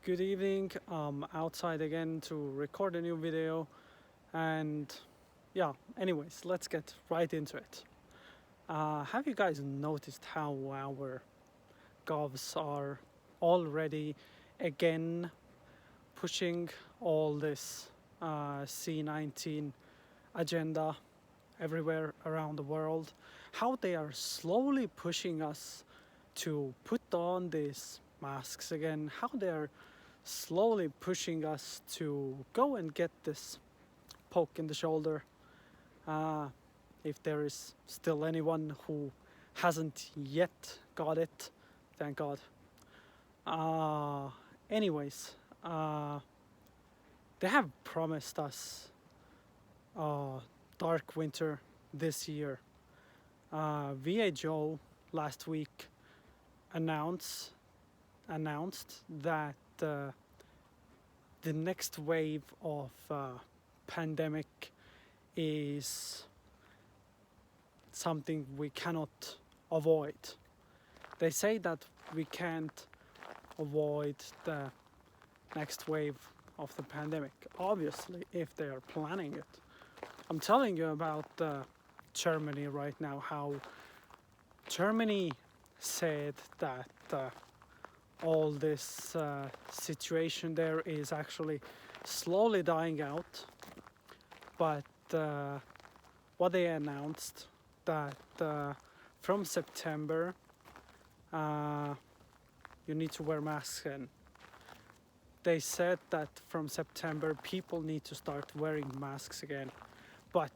Good evening. Outside again to record a new video, and yeah. Anyways, let's get right into it. Have you guys noticed how our govs are already again pushing all this C19 agenda everywhere around the world? How they are slowly pushing us to put on these masks again? How they are slowly pushing us to go and get this poke in the shoulder. Uh, if there is still anyone who hasn't yet got it, thank God. Uh, anyways, uh, they have promised us a dark winter this year. WHO last week announced announced that the next wave of pandemic is something we cannot avoid. They say that we can't avoid the next wave of the pandemic, obviously, if they are planning it. I'm telling you about Germany right now, how Germany said that all this situation there is actually slowly dying out, but what they announced that from September you need to wear masks again. They said that from September people need to start wearing masks again, but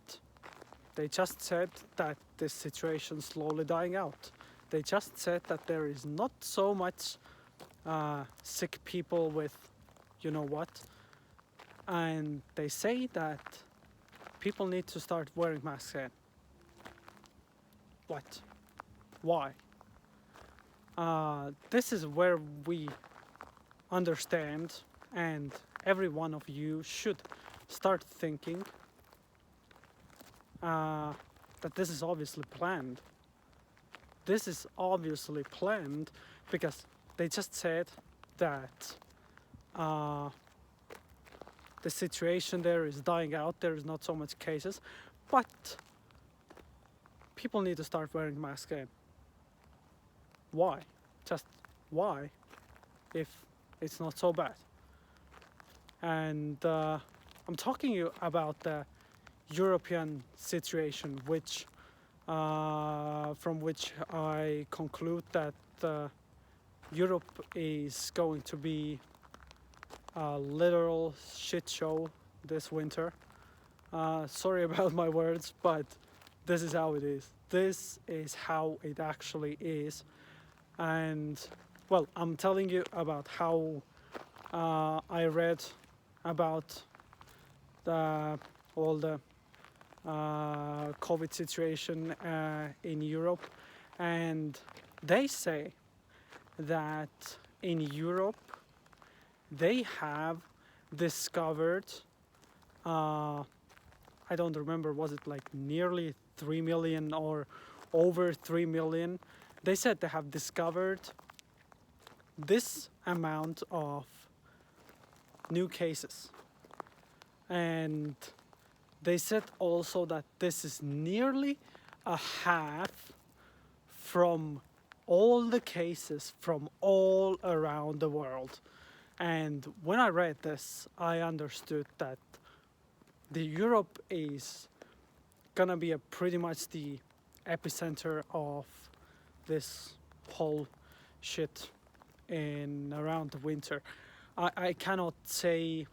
they just said that this situation is slowly dying out. They just said that there is not so much sick people with you know what, and they say that people need to start wearing masks again. What? Why? This is where we understand, and every one of you should start thinking that this is obviously planned. This is obviously planned because they just said that the situation there is dying out, there is not so much cases, but people need to start wearing masks again. Why? Just why? If it's not so bad. And I'm talking you about the European situation, which from which I conclude that Europe is going to be a literal shit show this winter. Sorry about my words, but this is how it is. This is how it actually is. And well, I'm telling you about how I read about all the COVID situation in Europe, and they say that in Europe they have discovered, I don't remember, was it like nearly 3 million or over 3 million? They said they have discovered this amount of new cases. And they said also that this is nearly a half from all the cases from all around the world. And when I read this, I understood that the Europe is gonna be pretty much the epicenter of this whole shit in around the winter. I cannot say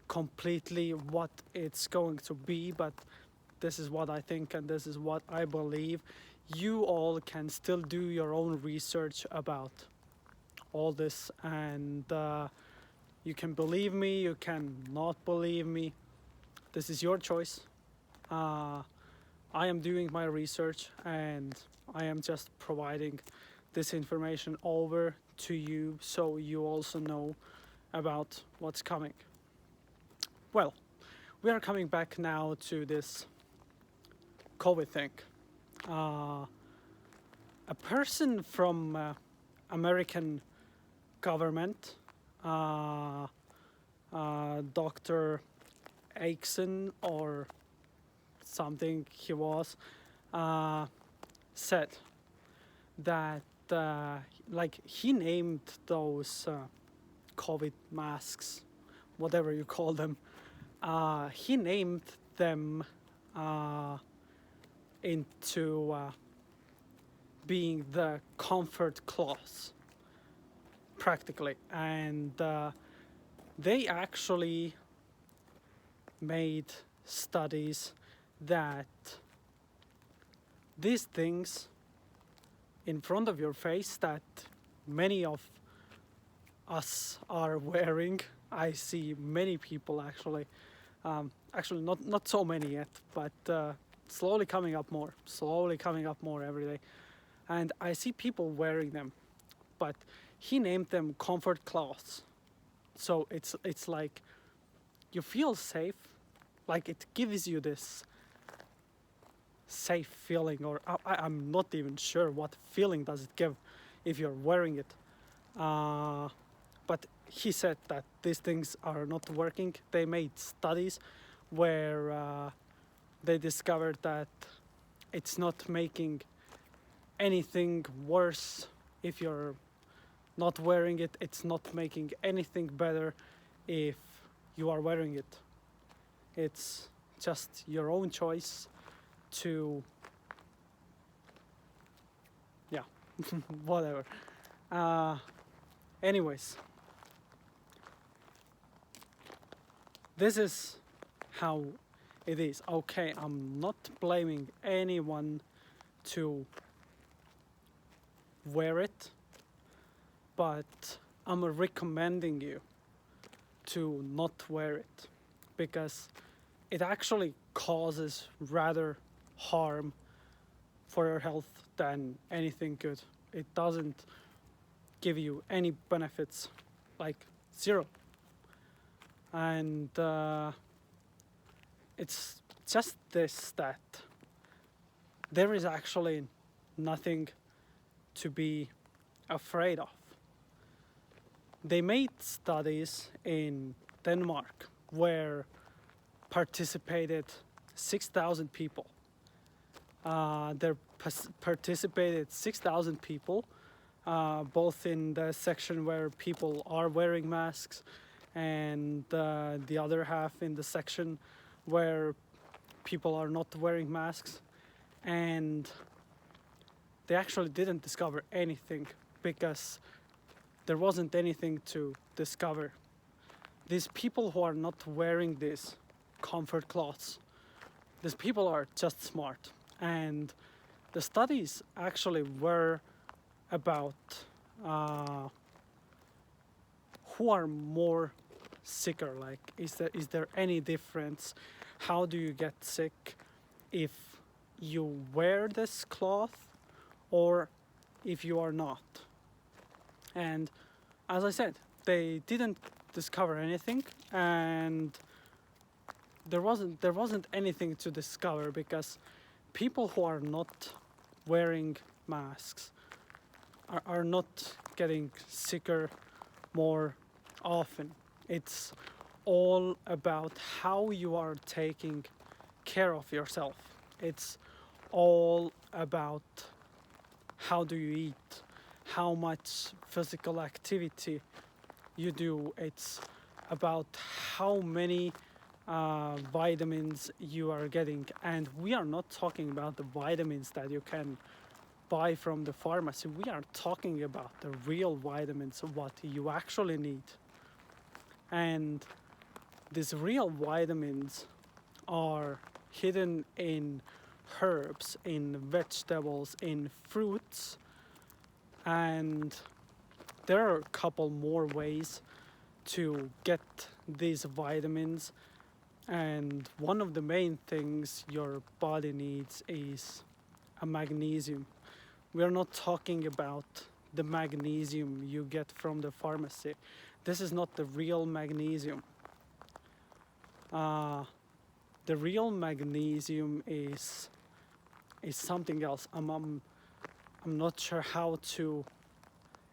completely what it's going to be, but this is what I think and this is what I believe. You all can still do your own research about all this, and you can believe me, you can not believe me. This is your choice. I am doing my research and I am just providing this information over to you so you also know about what's coming. Well, we are coming back now to this COVID thing. A person from American government, Dr. Aikson or something he was, said that like he named those COVID masks, whatever you call them, he named them into being the comfort cloth, practically. And they actually made studies that these things in front of your face that many of us are wearing, I see many people actually, actually not so many yet, but slowly coming up more every day. And I see people wearing them, but he named them comfort cloths. So it's like you feel safe, like it gives you this safe feeling, or I'm not even sure what feeling does it give if you're wearing it. But he said that these things are not working. They made studies where they discovered that it's not making anything worse if you're not wearing it. It's not making anything better if you are wearing it. It's just your own choice to, yeah, whatever. Anyways, this is how it is. Okay, I'm not blaming anyone to wear it, but I'm recommending you to not wear it, because it actually causes rather harm for your health than anything good. It doesn't give you any benefits, like zero. And it's just this, that there is actually nothing to be afraid of. They made studies in Denmark where participated 6,000 people. There participated 6,000 people, both in the section where people are wearing masks and the other half in the section where people are not wearing masks. And they actually didn't discover anything, because there wasn't anything to discover. These people who are not wearing these comfort cloths, these people are just smart. And the studies actually were about who are more sicker. Like, is there any difference? How do you get sick if you wear this cloth or if you are not? And as I said, they didn't discover anything, and there wasn't anything to discover, because people who are not wearing masks are not getting sicker more often. It's all about how you are taking care of yourself. It's all about how do you eat, how much physical activity you do. It's about how many vitamins you are getting. And we are not talking about the vitamins that you can buy from the pharmacy. We are talking about the real vitamins, what you actually need. And these real vitamins are hidden in herbs, in vegetables, in fruits. And there are a couple more ways to get these vitamins. And one of the main things your body needs is a magnesium. We are not talking about the magnesium you get from the pharmacy. This is not the real magnesium. The real magnesium is something else. I'm not sure how to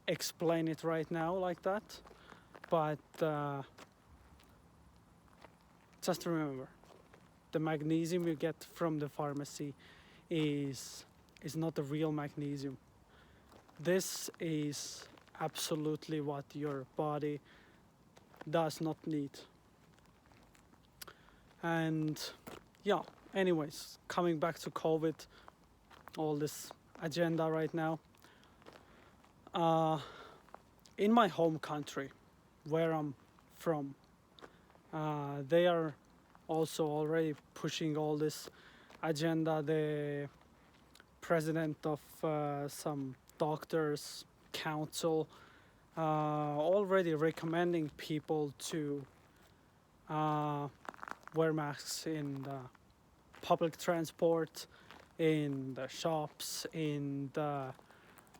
explain it right now like that, but just remember, the magnesium you get from the pharmacy is not the real magnesium. This is absolutely what your body does not need. And yeah, anyways, coming back to COVID, all this agenda right now. In my home country, where I'm from, they are also already pushing all this agenda. The president of some doctors council already recommending people to wear masks in the public transport, in the shops, in the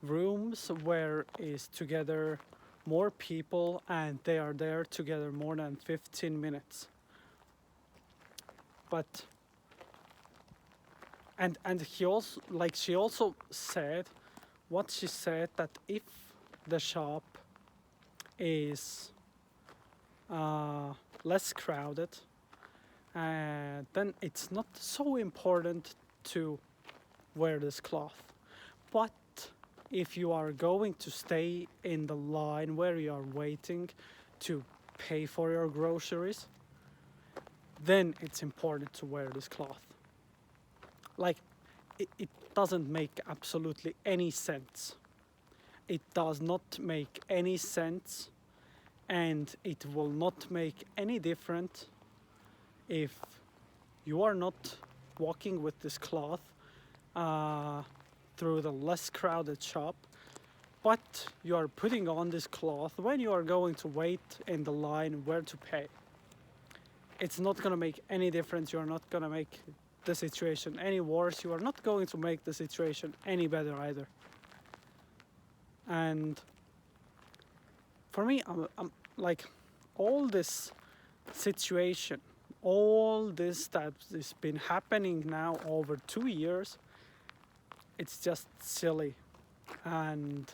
rooms where is together more people and they are there together more than 15 minutes. But and she also said what she said, that if the shop is less crowded, then it's not so important to wear this cloth. But if you are going to stay in the line where you are waiting to pay for your groceries, then it's important to wear this cloth. Like, it doesn't make absolutely any sense. It does not make any sense, and it will not make any difference if you are not walking with this cloth through the less crowded shop, but you are putting on this cloth when you are going to wait in the line where to pay. It's not going to make any difference. You are not going to make the situation any worse. You are not going to make the situation any better either. And for me, I'm like, all this situation, all this that has been happening now over 2 years, it's just silly, and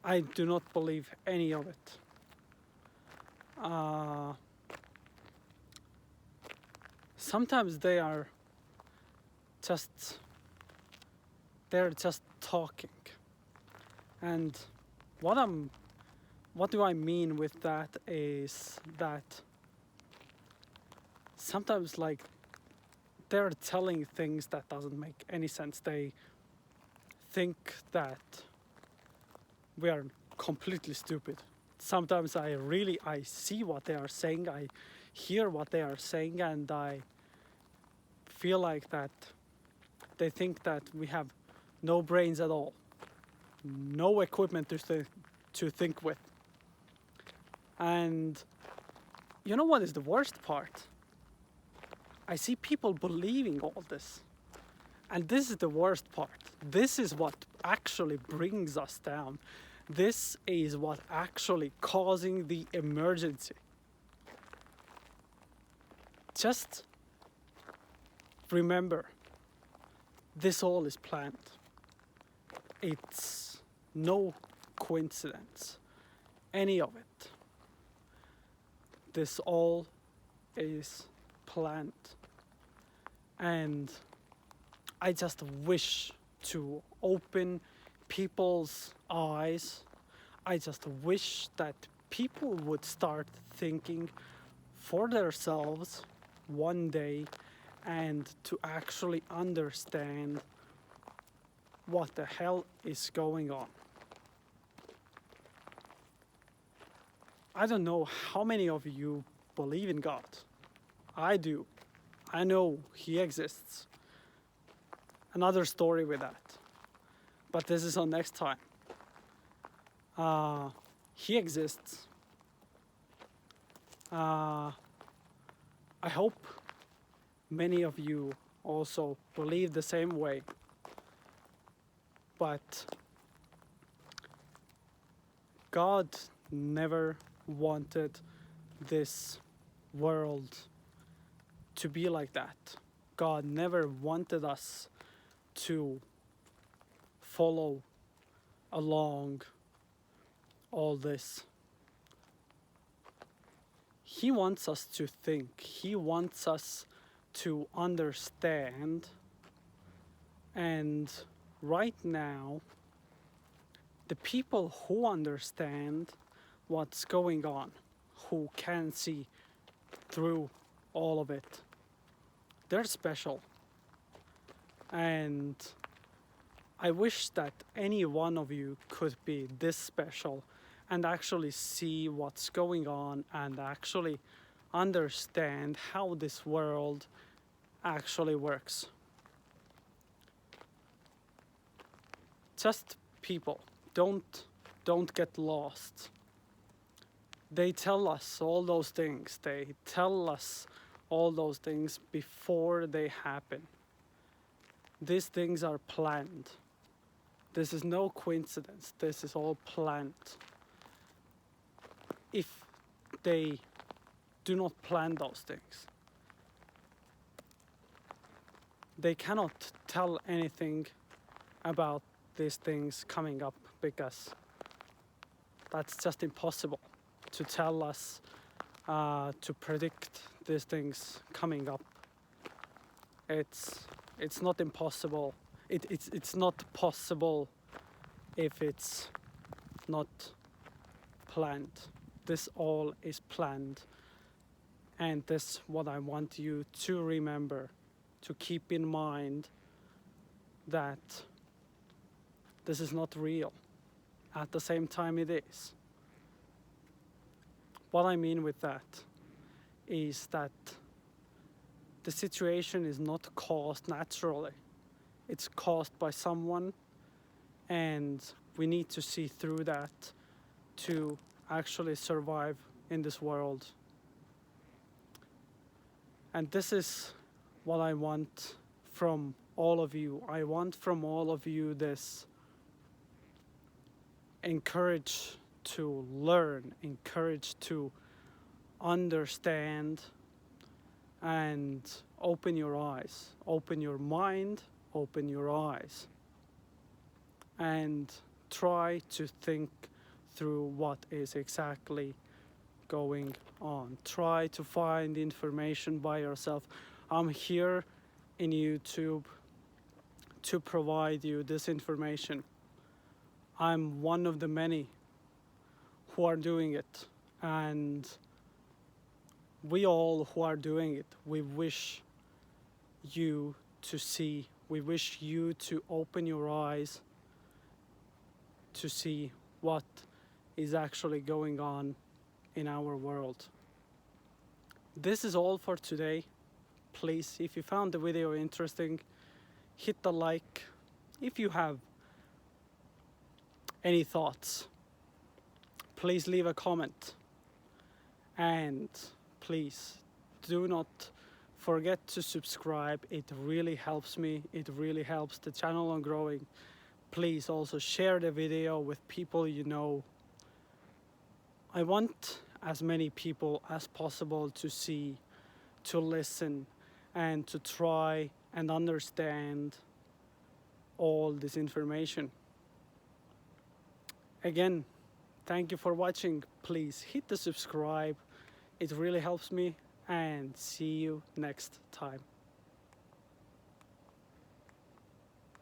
I do not believe any of it. Sometimes they're just talking, and what do I mean with that is that sometimes, like, they're telling things that doesn't make any sense. They think that we are completely stupid. Sometimes I see what they are saying, I hear what they are saying, and I feel like that they think that we have no brains at all, no equipment to think with. And you know what is the worst part? I see people believing all this. And this is the worst part. This is what actually brings us down. This is what actually causing the emergency. Just remember, this all is planned. It's no coincidence, any of it. This all is planned. And I just wish to open people's eyes. I just wish that people would start thinking for themselves one day, and to actually understand what the hell is going on. I don't know how many of you believe in God. I do. I know He exists. Another story with that. But this is on next time. He exists. I hope many of you also believe the same way. But God never wanted this world to be like that. God never wanted us to follow along all this. He wants us to think, he wants us to understand, and right now, the people who understand what's going on, who can see through all of it, they're special. And I wish that any one of you could be this special and actually see what's going on and actually understand how this world actually works. Just people, don't get lost. They tell us all those things. They tell us all those things before they happen. These things are planned. This is no coincidence. This is all planned. If they do not plan those things, they cannot tell anything about these things coming up, because that's just impossible to tell us, to predict these things coming up. It's not impossible. It's not possible if it's not planned. This all is planned, and this is what I want you to remember, to keep in mind that this is not real. At the same time, it is. What I mean with that is that the situation is not caused naturally. It's caused by someone, and we need to see through that to actually survive in this world. And this is what I want from all of you. I want from all of you this encourage to learn, encourage to understand, and open your eyes, open your mind, open your eyes, and try to think through what is exactly going on. Try to find information by yourself. I'm here in YouTube to provide you this information. I'm one of the many who are doing it, and we all who are doing it, we wish you to see, we wish you to open your eyes to see what is actually going on in our world. This is all for today. Please, if you found the video interesting, hit the like. If you have any thoughts, please leave a comment, and please do not forget to subscribe. It really helps me, it really helps the channel on growing. Please also share the video with people you know. I want as many people as possible to see, to listen, and to try and understand all this information. Again, thank you for watching. Please hit the subscribe. It really helps me, and see you next time.